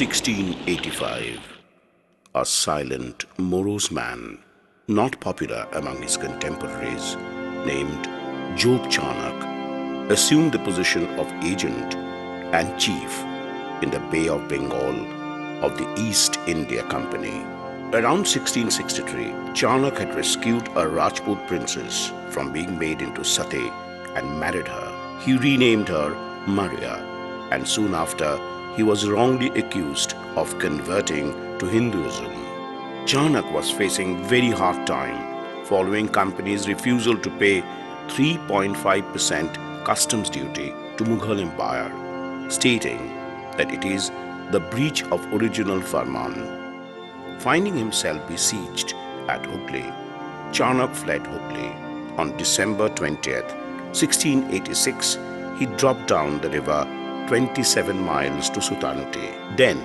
1685. A silent, morose man, not popular among his contemporaries, named Job Chanak, assumed the position of agent and chief in the Bay of Bengal of the East India Company. Around 1663, Chanak had rescued a Rajput princess from being made into sati and married her. He renamed her Maria, and soon after he was wrongly accused of converting to Hinduism. Chanak was facing very hard time following company's refusal to pay 3.5% customs duty to Mughal Empire, stating that it is the breach of original Farman. Finding himself besieged at Hooghly, Chanak fled Hooghly. On December 20th, 1686, he dropped down the river 27 miles to Sutanute, then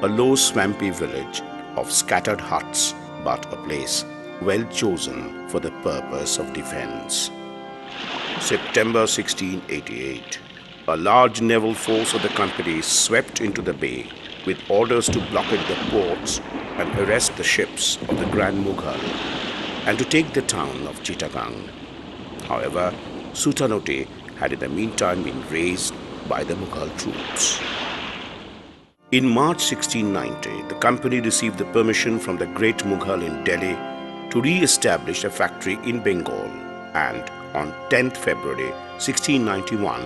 a low swampy village of scattered huts, but a place well chosen for the purpose of defense. September 1688, a large naval force of the company swept into the bay with orders to blockade the ports and arrest the ships of the Grand Mughal and to take the town of Chittagong. However, Sutanute had in the meantime been razed by the Mughal troops. In March 1690, the company received the permission from the great Mughal in Delhi to re-establish a factory in Bengal, and on 10th February 1691,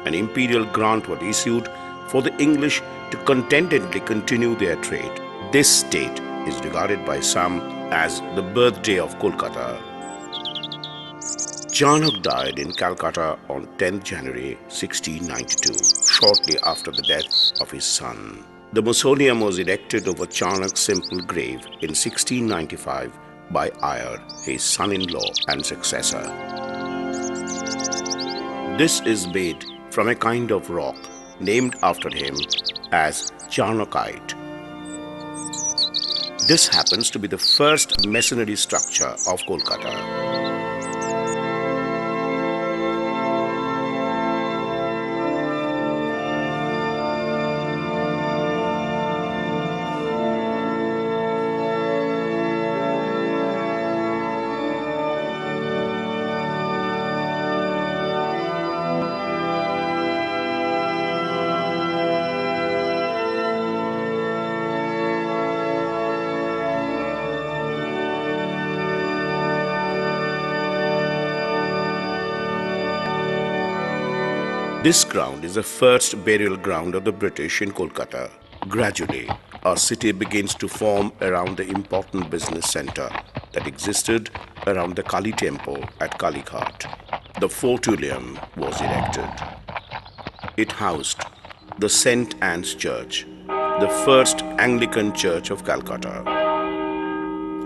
an imperial grant was issued for the English to contentedly continue their trade. This date is regarded by some as the birthday of Kolkata. Chanak died in Calcutta on 10th January 1692, shortly after the death of his son. The mausoleum was erected over Chanak's simple grave in 1695 by Iyer, his son-in-law and successor. This is made from a kind of rock named after him as Chanakite. This happens to be the first masonry structure of Kolkata. This ground is the first burial ground of the British in Kolkata. Gradually, a city begins to form around the important business center that existed around the Kali temple at Kalighat. The Fortulium was erected. It housed the St. Anne's Church, the first Anglican church of Calcutta.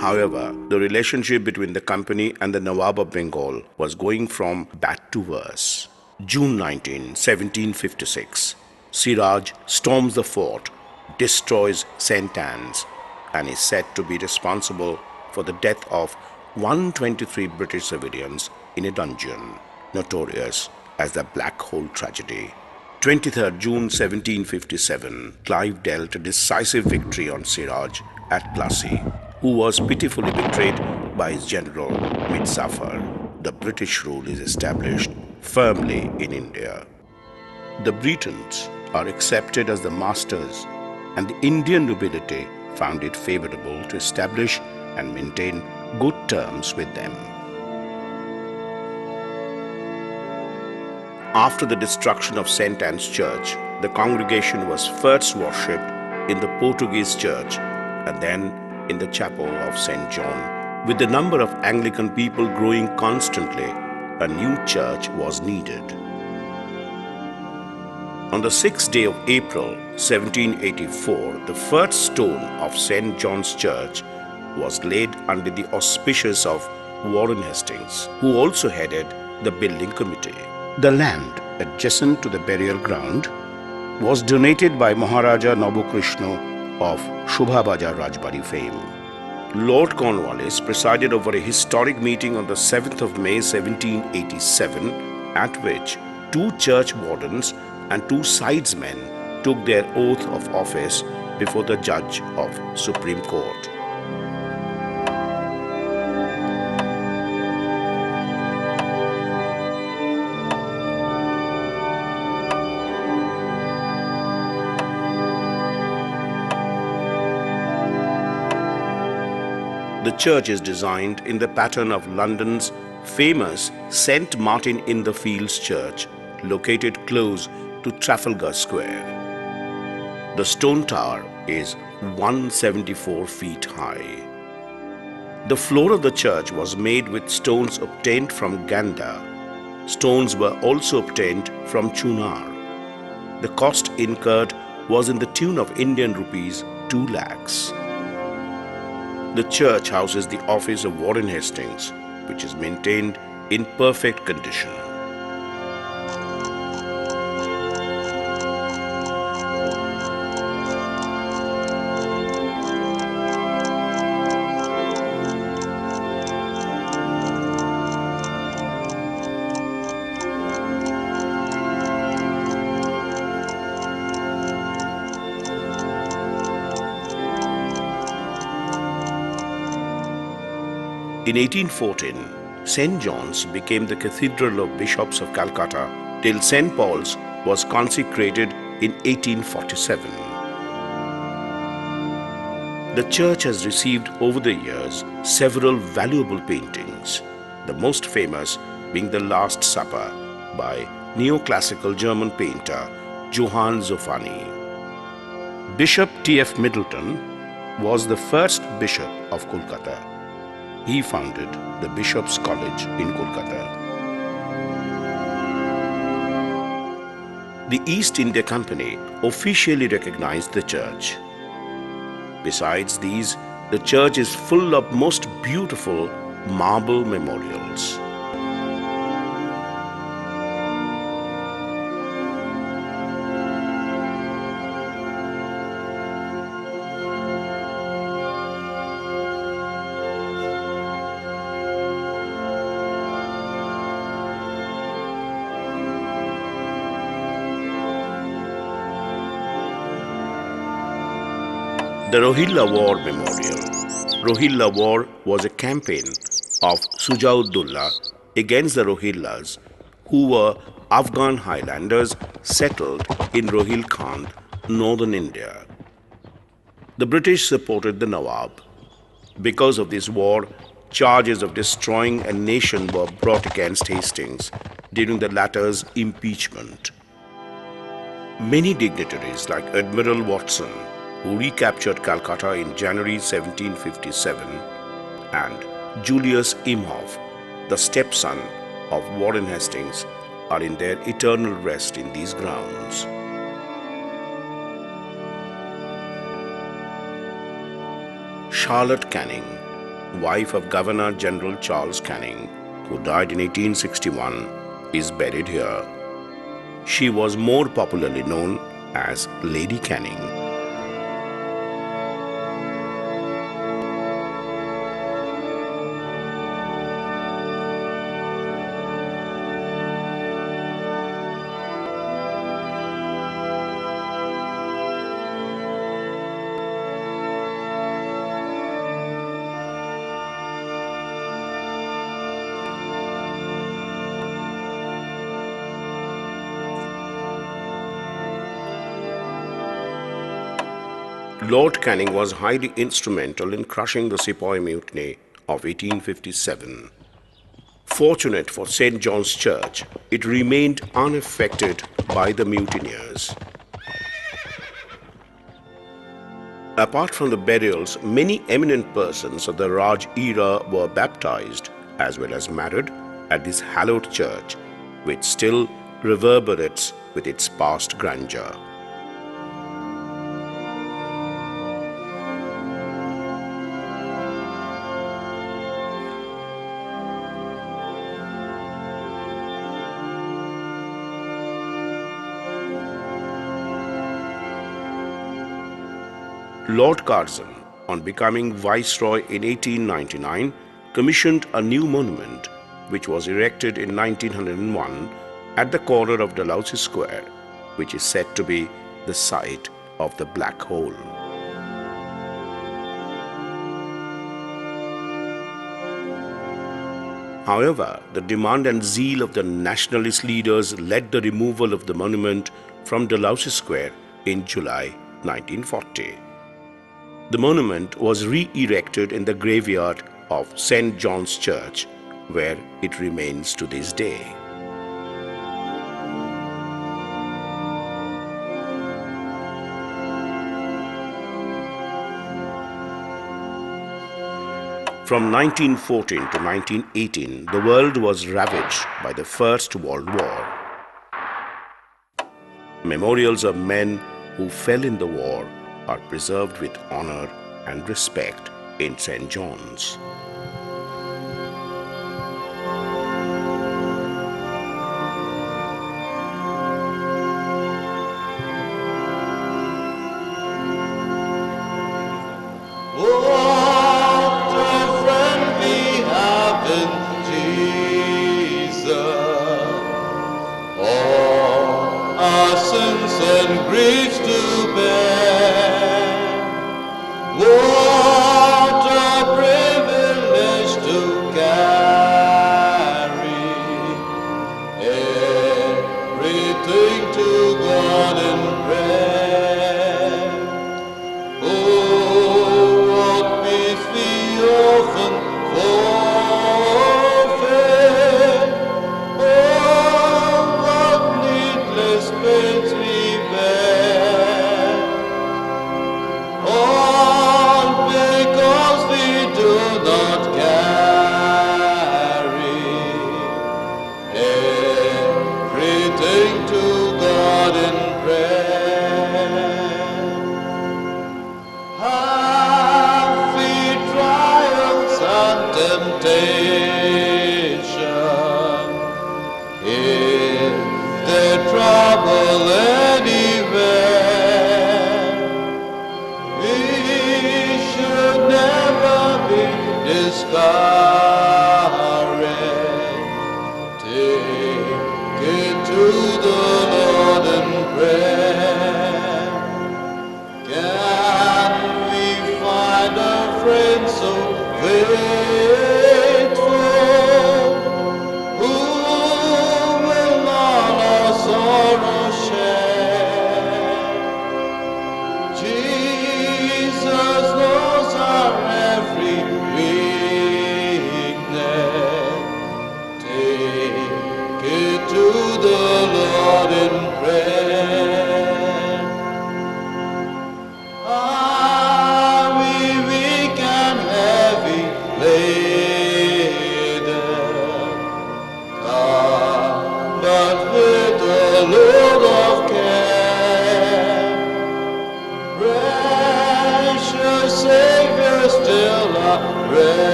However, the relationship between the company and the Nawab of Bengal was going from bad to worse. June 19, 1756, Siraj storms the fort, destroys St. Anne's, and is said to be responsible for the death of 123 British civilians in a dungeon, notorious as the Black Hole Tragedy. 23rd June 1757, Clive dealt a decisive victory on Siraj at Plassey, who was pitifully betrayed by his general Mirzafar. The British rule is established firmly in India. The Britons are accepted as the masters, and the Indian nobility found it favorable to establish and maintain good terms with them. After the destruction of St. Anne's Church, the congregation was first worshipped in the Portuguese church and then in the chapel of St. John. With the number of Anglican people growing constantly, a new church was needed. On the 6th day of April 1784, the first stone of St. John's Church was laid under the auspices of Warren Hastings, who also headed the building committee. The land adjacent to the burial ground was donated by Maharaja Nabokrishna of Shubhabajar Rajbari fame. Lord Cornwallis presided over a historic meeting on the 7th of May 1787, at which 2 church wardens and 2 sidesmen took their oath of office before the judge of Supreme Court. The church is designed in the pattern of London's famous St. Martin-in-the-Fields Church, located close to Trafalgar Square. The stone tower is 174 feet high. The floor of the church was made with stones obtained from Ganda. Stones were also obtained from Chunar. The cost incurred was in the tune of Indian rupees 2 lakhs. The church houses the office of Warren Hastings, which is maintained in perfect condition. In 1814, St. John's became the Cathedral of Bishops of Calcutta till St. Paul's was consecrated in 1847. The church has received over the years several valuable paintings, the most famous being The Last Supper by neoclassical German painter Johann Zoffany. Bishop T.F. Middleton was the first bishop of Calcutta. He founded the Bishop's College in Calcutta. The East India Company officially recognized the church. Besides these, the church is full of most beautiful marble memorials. The Rohilla War Memorial. Rohilla War was a campaign of Sujauddullah against the Rohillas, who were Afghan highlanders settled in Rohilkhand, northern India. The British supported the Nawab. Because of this war, charges of destroying a nation were brought against Hastings during the latter's impeachment. Many dignitaries like Admiral Watson, who recaptured Calcutta in January 1757, and Julius Imhoff, the stepson of Warren Hastings, are in their eternal rest in these grounds. Charlotte Canning, wife of Governor General Charles Canning, who died in 1861, is buried here. She was more popularly known as Lady Canning. Lord Canning was highly instrumental in crushing the Sepoy Mutiny of 1857. Fortunate for St. John's Church, it remained unaffected by the mutineers. Apart from the burials, many eminent persons of the Raj era were baptized as well as married at this hallowed church, which still reverberates with its past grandeur. Lord Curzon, on becoming Viceroy in 1899, commissioned a new monument which was erected in 1901 at the corner of Dalhousie Square, which is said to be the site of the Black Hole. However, the demand and zeal of the nationalist leaders led the removal of the monument from Dalhousie Square in July 1940. The monument was re-erected in the graveyard of St. John's Church, where it remains to this day. From 1914 to 1918, the world was ravaged by the First World War. Memorials of men who fell in the war are preserved with honor and respect in St. John's.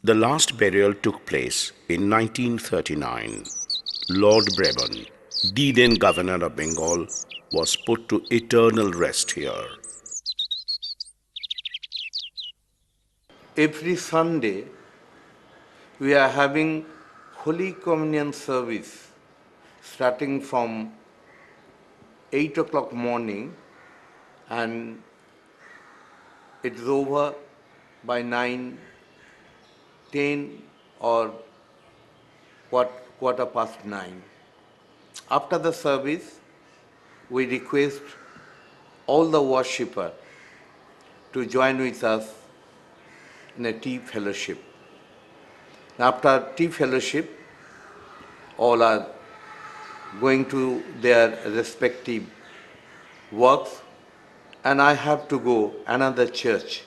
The last burial took place in 1939. Lord Brabourne, the then Governor of Bengal, was put to eternal rest here. Every Sunday, we are having Holy Communion service starting from 8 o'clock morning, and it's over by 9, 10 or quarter past 9. After the service, we request all the worshippers to join with us in a tea fellowship. After tea fellowship, all are going to their respective works, and I have to go another church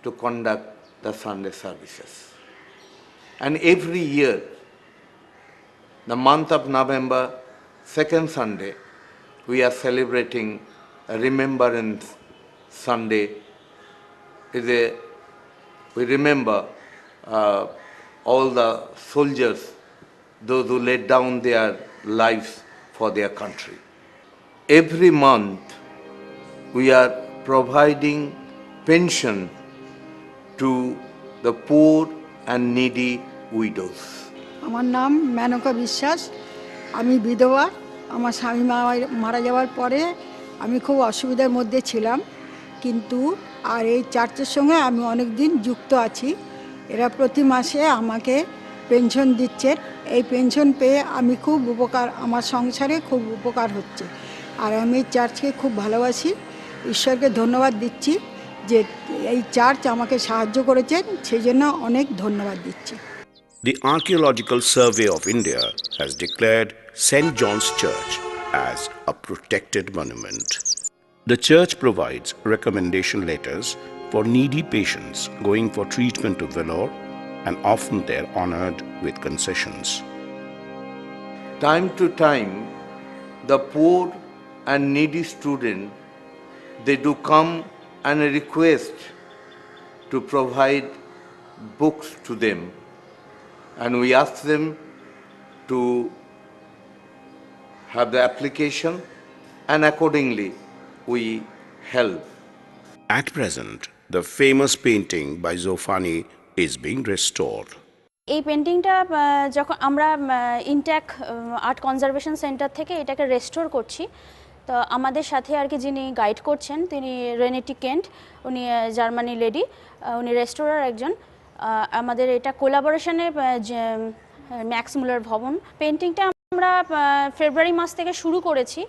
to conduct the Sunday services. And every year, the month of November, second Sunday, we are celebrating a Remembrance Sunday. We remember uh, all the soldiers, those who laid down their lives for their country. Every month, we are providing pension to the poor and needy widows. আমার নাম মেনকা বিশ্বাস। আমি বিধবা। আমার স্বামী মারা যাওয়ার পরে আমি খুব অসুবিধার মধ্যে ছিলাম, কিন্তু আর এই চার্চের সঙ্গে আমি অনেক দিন যুক্ত আছি। এরা প্রতি মাসে আমাকে পেনশন দিচ্ছে। এই পেনশন পেয়ে আমি খুব উপকার, আমার সংসারে খুব উপকার হচ্ছে। আর আমি চার্চকে খুব ভালোবাসি। ঈশ্বরকে ধন্যবাদ দিচ্ছি যে এই চার্চ আমাকে সাহায্য করেছেন, সেই জন্য অনেক ধন্যবাদ দিচ্ছি। The Archaeological Survey of India has declared St. John's Church as a protected monument. The church provides recommendation letters for needy patients going for treatment to Vellore, and often they're honored with concessions. Time to time, the poor and needy student, they do come and request to provide books to them, and we ask them to have the application, and accordingly we help. At present, the famous painting by Zofani is being restored. এই পেন্টিংটা যখন আমরা intact art conservation centre থেকে এটাকে restore করছি, তো আমাদের সাথে আর কি যিনি গাইড করছেন তিনি রেনেটি কেন্ট, উনি জার্মানি লেডি, উনি রেস্টোরার একজন। আমাদের এটা কোলাবোরেশনে ম্যাক্স মুলার ভবন। পেন্টিংটা আমরা ফেব্রুয়ারি মাস থেকে শুরু করেছি।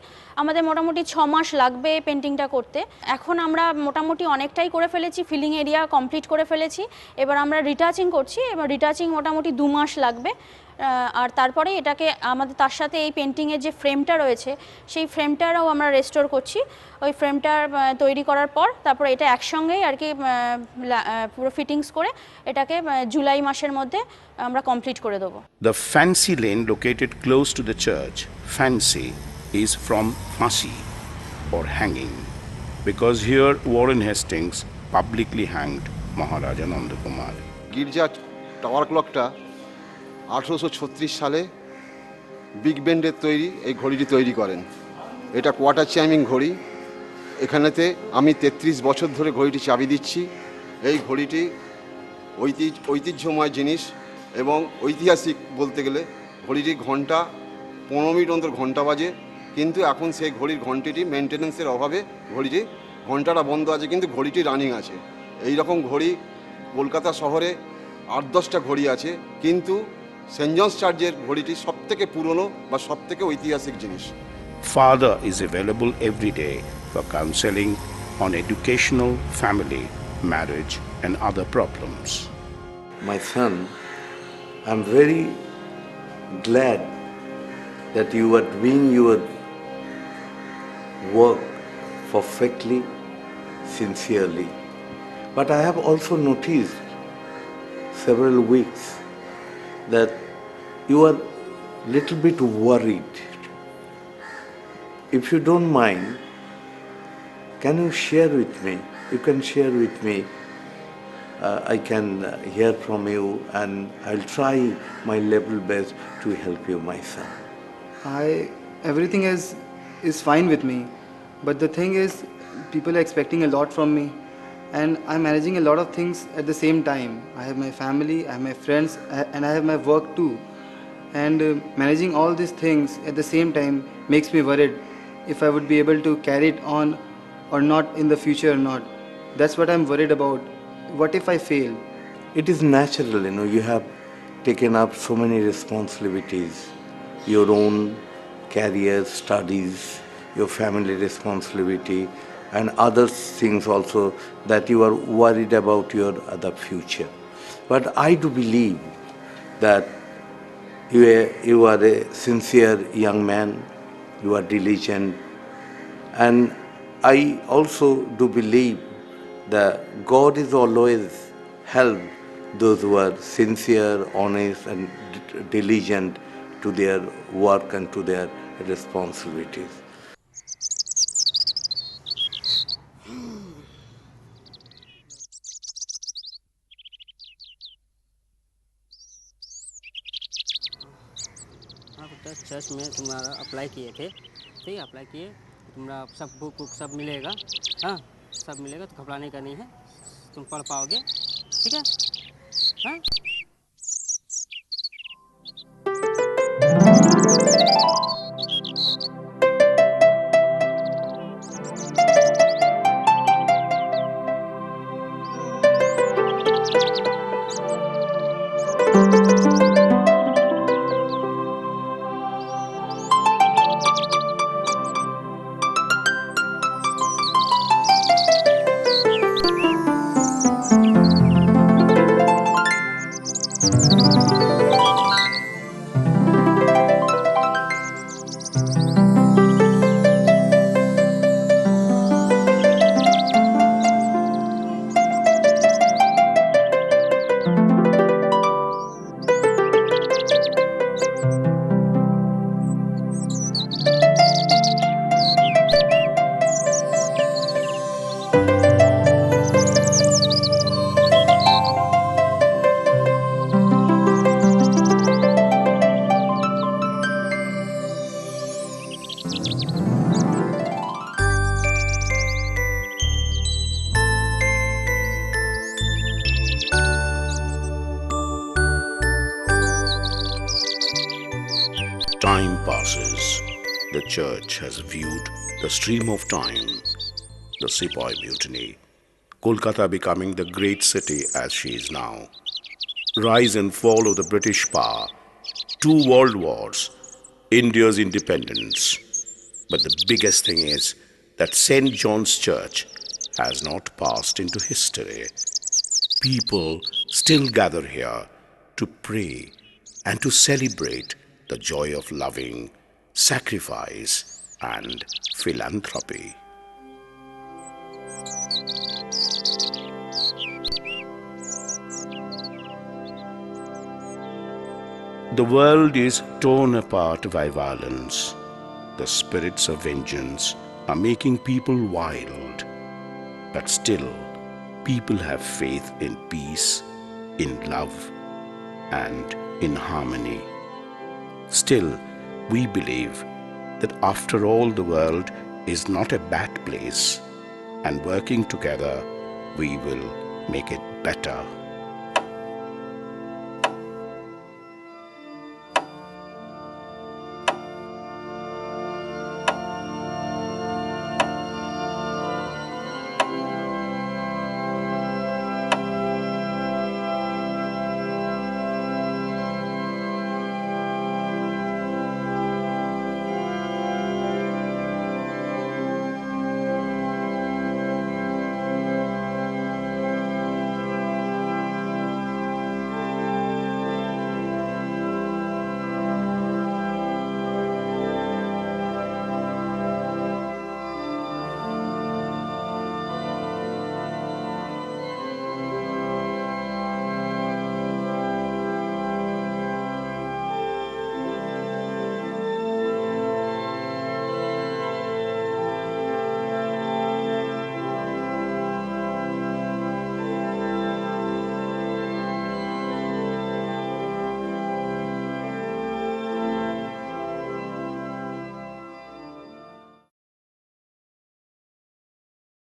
আমাদের মোটামুটি 6 মাস লাগবে পেন্টিংটা করতে। এখন আমরা মোটামুটি অনেকটাই করে ফেলেছি, ফিলিং এরিয়া কমপ্লিট করে ফেলেছি। এবার আমরা রিটাচিং করছি, এবার রিটাচিং মোটামুটি 2 মাস লাগবে। আর তারপরে এটাকে আমাদের তার সাথে এই পেন্টিংয়ের যে ফ্রেমটা রয়েছে সেই ফ্রেমটারও আমরা রেস্টোর করছি। ওই ফ্রেমটা তৈরি করার পর তারপরে এটা একসঙ্গেই আর কি পুরো ফিটিংস করে এটাকে জুলাই মাসের মধ্যে আমরা কমপ্লিট করে দেবো। The Fancy Lane located close to the church, Fancy, is from Fasi or hanging, because here Warren Hastings publicly hanged Maharaja Nanda Kumar. গির্জা টাওয়ার ক্লকটা 1836 সালে বিগ ব্যান্ডের তৈরি এই ঘড়িটি তৈরি করেন। এটা কোয়ার্টার চাইমিং ঘড়ি। এখানেতে আমি 33 বছর ধরে ঘড়িটি চাবি দিচ্ছি। এই ঘড়িটি ঐতিহ্যময় জিনিস এবং ঐতিহাসিক বলতে গেলে ঘড়িটি ঘন্টা 15 মিনিট অন্তর ঘন্টা বাজে, কিন্তু এখন সেই ঘড়ির ঘন্টিটি মেনটেন্যান্সের অভাবে ঘন্টাটা বন্ধ আছে, কিন্তু ঘড়িটি রানিং আছে। এই রকম ঘড়ি কলকাতা শহরে 8-10টা ঘড়ি আছে, কিন্তু সেন্ট জনস চার্চের ঘড়িটি সবথেকে পুরনো বা সবথেকে ঐতিহাসিক জিনিস। Father is available every day for counseling on educational, family, marriage, and other problems. My son, I'm very glad that you are doing your work perfectly, sincerely. But I have also noticed several weeks that you are little bit worried. If you don't mind, can you share with me? You can share with me. I can hear from you, and I'll try my level best to help you, my son. Everything is fine with me, but the thing is, people are expecting a lot from me, and I'm managing a lot of things at the same time. I have my family, I have my friends, and I have my work too. And managing all these things at the same time makes me worried if I would be able to carry it on or not in the future or not. That's what I'm worried about. What if I fail? It is natural, you have taken up so many responsibilities, your own career, studies, your family responsibility, and other things also, that you are worried about your other future. But I do believe that you are a sincere young man, you are diligent, and I also do believe that God is always help those who are sincere, honest, and diligent to their work and to their responsibilities. हाँ church में तुम्हारा apply किए थे, ठीक है, apply किए, तुम्हारा सब बुक वुक सब मिलेगा, हाँ सब मिलेगा, तो घबराने का नहीं है, तुम पढ़ पाओगे, ठीक है, हाँ। Time passes. The church has viewed the stream of time, the Sepoy Mutiny, Kolkata becoming the great city as she is now, rise and fall of the British power, 2 world wars, India's independence. But the biggest thing is that St. John's Church has not passed into history. People still gather here to pray and to celebrate the joy of loving, sacrifice, and philanthropy. The world is torn apart by violence. The spirits of vengeance are making people wild. But still, people have faith in peace, in love, and in harmony. Still, we believe that after all, the world is not a bad place, and working together, we will make it better.